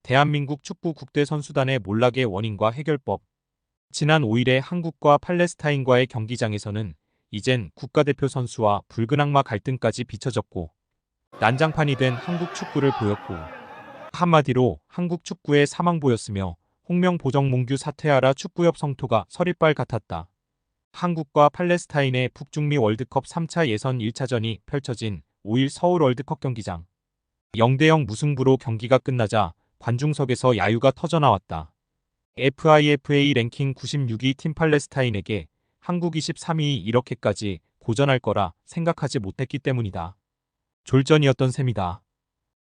대한민국 축구 국대 선수단의 몰락의 원인과 해결법. 지난 5일에 한국과 팔레스타인과의 경기장에서는 이젠 국가대표 선수와 붉은 악마 갈등까지 비춰졌고 난장판이 된 한국 축구를 보였고, 한마디로 한국 축구의 사망보였으며 홍명 보정몽규 사퇴하라 축구협 성토가 서리빨 같았다. 한국과 팔레스타인의 북중미 월드컵 3차 예선 1차전이 펼쳐진 5일 서울 월드컵 경기장. 0대0 무승부로 경기가 끝나자 관중석에서 야유가 터져나왔다. FIFA 랭킹 96위 팀 팔레스타인에게 한국 23위이 이렇게까지 고전할 거라 생각하지 못했기 때문이다. 졸전이었던 셈이다.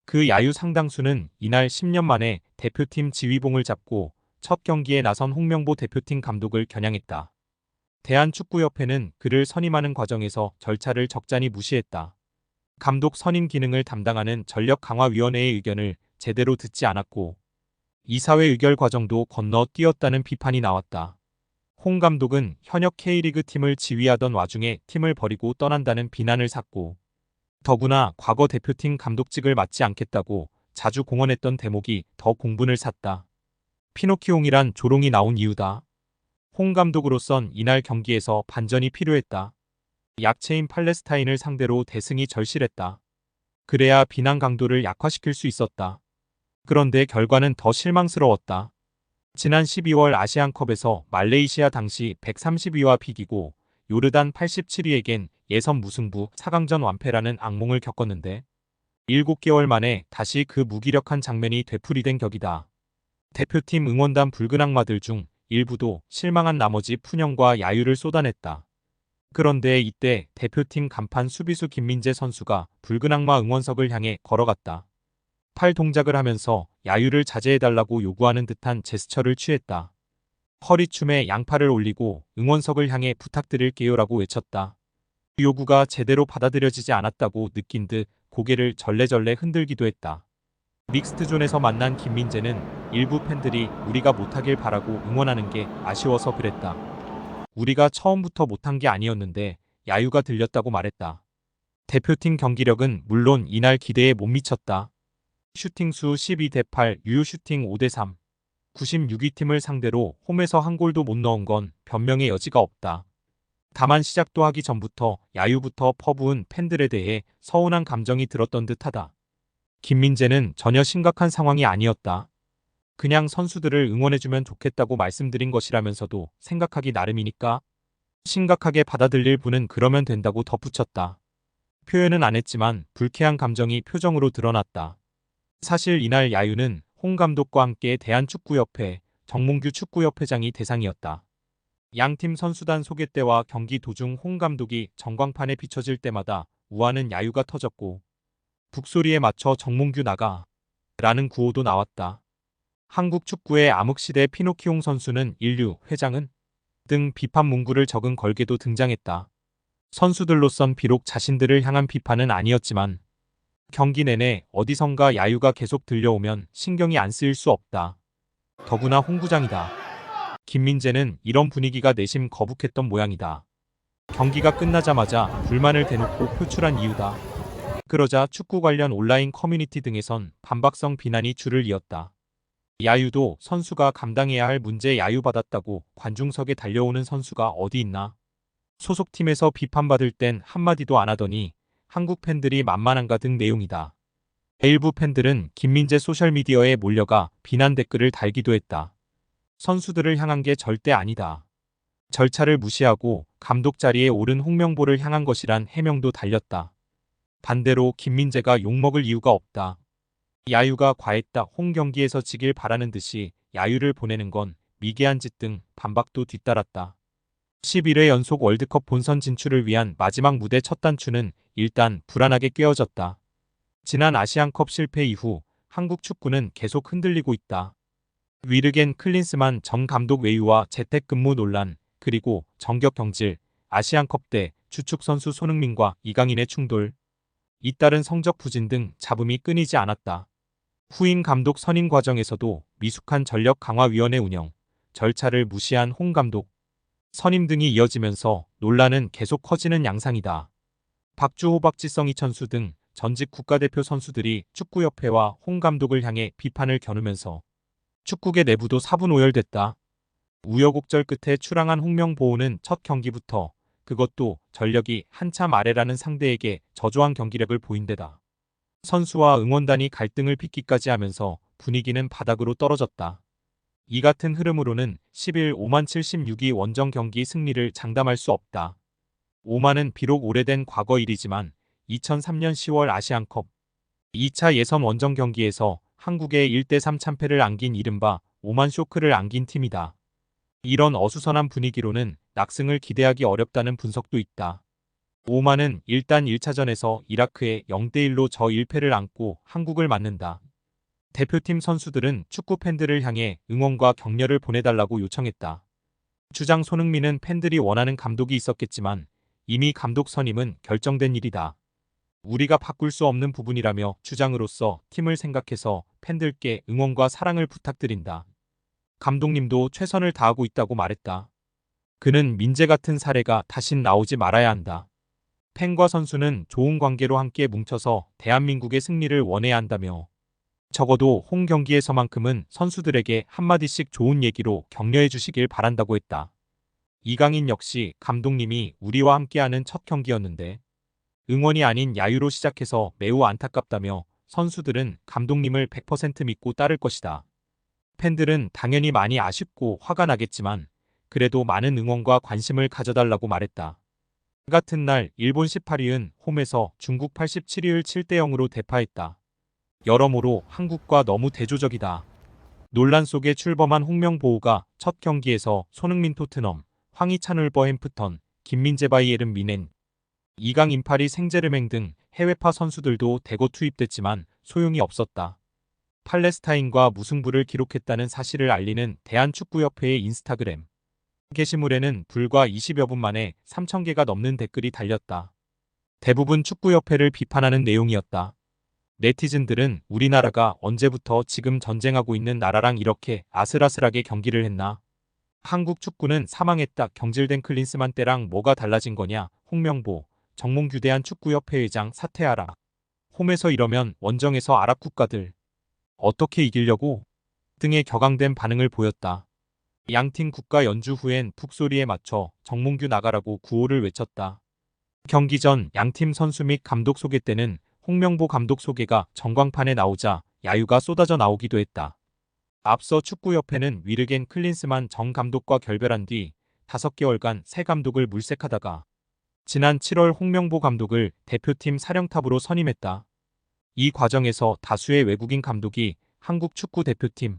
그 야유 상당수는 이날 10년 만에 대표팀 지휘봉을 잡고 첫 경기에 나선 홍명보 대표팀 감독을 겨냥했다. 대한축구협회는 그를 선임하는 과정에서 절차를 적잖이 무시했다. 감독 선임 기능을 담당하는 전력강화위원회의 의견을 제대로 듣지 않았고, 이사회 의결 과정도 건너뛰었다는 비판이 나왔다. 홍 감독은 현역 K리그 팀을 지휘하던 와중에 팀을 버리고 떠난다는 비난을 샀고, 더구나 과거 대표팀 감독직을 맡지 않겠다고 자주 공언했던 대목이 더 공분을 샀다. 피노키옹이란 조롱이 나온 이유다. 홍 감독으로선 이날 경기에서 반전이 필요했다. 약체인 팔레스타인을 상대로 대승이 절실했다. 그래야 비난 강도를 약화시킬 수 있었다. 그런데 결과는 더 실망스러웠다. 지난 12월 아시안컵에서 말레이시아 당시 132위와 비기고 요르단 87위에겐 예선 무승부 4강전 완패라는 악몽을 겪었는데 7개월 만에 다시 그 무기력한 장면이 되풀이된 격이다. 대표팀 응원단 붉은 악마들 중 일부도 실망한 나머지 푸념과 야유를 쏟아냈다. 그런데 이때 대표팀 간판 수비수 김민재 선수가 붉은 악마 응원석을 향해 걸어갔다. 팔 동작을 하면서 야유를 자제해달라고 요구하는 듯한 제스처를 취했다. 허리춤에 양팔을 올리고 응원석을 향해 부탁드릴게요라고 외쳤다. 요구가 제대로 받아들여지지 않았다고 느낀 듯 고개를 절레절레 흔들기도 했다. 믹스트존에서 만난 김민재는 일부 팬들이 우리가 못하길 바라고 응원하는 게 아쉬워서 그랬다. 우리가 처음부터 못한 게 아니었는데 야유가 들렸다고 말했다. 대표팀 경기력은 물론 이날 기대에 못 미쳤다. 슈팅수 12대8, 유효 슈팅 5대3. 96위 팀을 상대로 홈에서 한 골도 못 넣은 건 변명의 여지가 없다. 다만 시작도 하기 전부터 야유부터 퍼부은 팬들에 대해 서운한 감정이 들었던 듯하다. 김민재는 전혀 심각한 상황이 아니었다. 그냥 선수들을 응원해주면 좋겠다고 말씀드린 것이라면서도 생각하기 나름이니까 심각하게 받아들일 분은 그러면 된다고 덧붙였다. 표현은 안 했지만 불쾌한 감정이 표정으로 드러났다. 사실 이날 야유는 홍 감독과 함께 대한축구협회, 정몽규 축구협회장이 대상이었다. 양팀 선수단 소개 때와 경기 도중 홍 감독이 전광판에 비춰질 때마다 우아는 야유가 터졌고, 북소리에 맞춰 정몽규 나가 라는 구호도 나왔다. 한국 축구의 암흑시대 피노키옹 선수는 인류, 회장은 등 비판 문구를 적은 걸개도 등장했다. 선수들로선 비록 자신들을 향한 비판은 아니었지만 경기 내내 어디선가 야유가 계속 들려오면 신경이 안 쓰일 수 없다. 더구나 홍구장이다. 김민재는 이런 분위기가 내심 거북했던 모양이다. 경기가 끝나자마자 불만을 대놓고 표출한 이유다. 그러자 축구 관련 온라인 커뮤니티 등에선 반박성 비난이 줄을 이었다. 야유도 선수가 감당해야 할 문제 야유받았다고 관중석에 달려오는 선수가 어디 있나? 소속팀에서 비판받을 땐 한마디도 안 하더니 한국 팬들이 만만한가 등 내용이다. 일부 팬들은 김민재 소셜미디어에 몰려가 비난 댓글을 달기도 했다. 선수들을 향한 게 절대 아니다. 절차를 무시하고 감독 자리에 오른 홍명보를 향한 것이란 해명도 달렸다. 반대로 김민재가 욕먹을 이유가 없다. 야유가 과했다. 홍 경기에서 지길 바라는 듯이 야유를 보내는 건 미개한 짓 등 반박도 뒤따랐다. 11회 연속 월드컵 본선 진출을 위한 마지막 무대 첫 단추는 일단 불안하게 꿰어졌다. 지난 아시안컵 실패 이후 한국 축구는 계속 흔들리고 있다. 위르겐 클린스만 전 감독 외유와 재택근무 논란, 그리고 정격 경질, 아시안컵 때 주축 선수 손흥민과 이강인의 충돌, 잇따른 성적 부진 등 잡음이 끊이지 않았다. 후임 감독 선임 과정에서도 미숙한 전력강화위원회 운영, 절차를 무시한 홍 감독 선임 등이 이어지면서 논란은 계속 커지는 양상이다. 박주호, 박지성, 이천수 등 전직 국가대표 선수들이 축구협회와 홍 감독을 향해 비판을 겨누면서 축구계 내부도 사분오열됐다. 우여곡절 끝에 출항한 홍명보호는 첫 경기부터 그것도 전력이 한참 아래라는 상대에게 저조한 경기력을 보인 데다 선수와 응원단이 갈등을 빚기까지 하면서 분위기는 바닥으로 떨어졌다. 이 같은 흐름으로는 10일 오만 76위 원정 경기 승리를 장담할 수 없다. 오만은 비록 오래된 과거 일이지만 2003년 10월 아시안컵 2차 예선 원정 경기에서 한국의 1대3 참패를 안긴 이른바 오만 쇼크를 안긴 팀이다. 이런 어수선한 분위기로는 낙승을 기대하기 어렵다는 분석도 있다. 오만은 일단 1차전에서 이라크에 0대1로 져 1패를 안고 한국을 맞는다. 대표팀 선수들은 축구 팬들을 향해 응원과 격려를 보내달라고 요청했다. 주장 손흥민은 팬들이 원하는 감독이 있었겠지만 이미 감독 선임은 결정된 일이다. 우리가 바꿀 수 없는 부분이라며 주장으로서 팀을 생각해서 팬들께 응원과 사랑을 부탁드린다. 감독님도 최선을 다하고 있다고 말했다. 그는 민재 같은 사례가 다신 나오지 말아야 한다. 팬과 선수는 좋은 관계로 함께 뭉쳐서 대한민국의 승리를 원해야 한다며 적어도 홈 경기에서만큼은 선수들에게 한마디씩 좋은 얘기로 격려해 주시길 바란다고 했다. 이강인 역시 감독님이 우리와 함께하는 첫 경기였는데 응원이 아닌 야유로 시작해서 매우 안타깝다며 선수들은 감독님을 100% 믿고 따를 것이다. 팬들은 당연히 많이 아쉽고 화가 나겠지만 그래도 많은 응원과 관심을 가져달라고 말했다. 같은 날 일본 18위은 홈에서 중국 87위를 7대0으로 대파했다. 여러모로 한국과 너무 대조적이다. 논란 속에 출범한 홍명보호가 첫 경기에서 손흥민 토트넘, 황희찬 울버햄프턴, 김민재 바이에른 미넨, 이강 인파리 생제르맹 등 해외파 선수들도 대거 투입됐지만 소용이 없었다. 팔레스타인과 무승부를 기록했다는 사실을 알리는 대한축구협회의 인스타그램 게시물에는 불과 20여 분 만에 3,000개가 넘는 댓글이 달렸다. 대부분 축구협회를 비판하는 내용이었다. 네티즌들은 우리나라가 언제부터 지금 전쟁하고 있는 나라랑 이렇게 아슬아슬하게 경기를 했나? 한국 축구는 사망했다. 경질된 클린스만 때랑 뭐가 달라진 거냐? 홍명보, 정몽규 대한축구협회 회장 사퇴하라. 홈에서 이러면 원정에서 아랍 국가들 어떻게 이기려고? 등의 격앙된 반응을 보였다. 양팀 국가 연주 후엔 북소리에 맞춰 정몽규 나가라고 구호를 외쳤다. 경기 전 양팀 선수 및 감독 소개 때는 홍명보 감독 소개가 전광판에 나오자 야유가 쏟아져 나오기도 했다. 앞서 축구협회는 위르겐 클린스만 전 감독과 결별한 뒤 5개월간 새 감독을 물색하다가 지난 7월 홍명보 감독을 대표팀 사령탑으로 선임했다. 이 과정에서 다수의 외국인 감독이 한국 축구 대표팀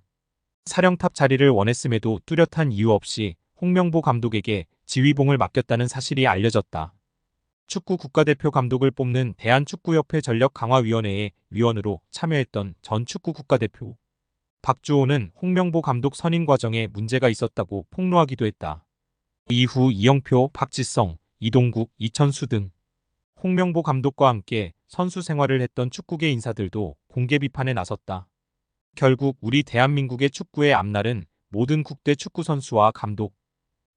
사령탑 자리를 원했음에도 뚜렷한 이유 없이 홍명보 감독에게 지휘봉을 맡겼다는 사실이 알려졌다. 축구 국가대표 감독을 뽑는 대한축구협회 전력강화위원회의 위원으로 참여했던 전 축구 국가대표 박주호는 홍명보 감독 선임 과정에 문제가 있었다고 폭로하기도 했다. 이후 이영표, 박지성, 이동국, 이천수 등 홍명보 감독과 함께 선수 생활을 했던 축구계 인사들도 공개 비판에 나섰다. 결국 우리 대한민국의 축구의 앞날은 모든 국대 축구 선수와 감독,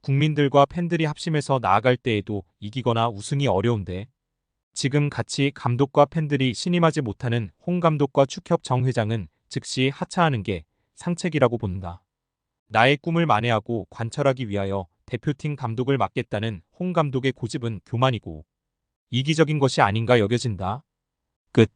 국민들과 팬들이 합심해서 나아갈 때에도 이기거나 우승이 어려운데 지금 같이 감독과 팬들이 신임하지 못하는 홍 감독과 축협 정 회장은 즉시 하차하는 게 상책이라고 본다. 나의 꿈을 만회하고 관철하기 위하여 대표팀 감독을 맡겠다는 홍 감독의 고집은 교만이고 이기적인 것이 아닌가 여겨진다. 끝.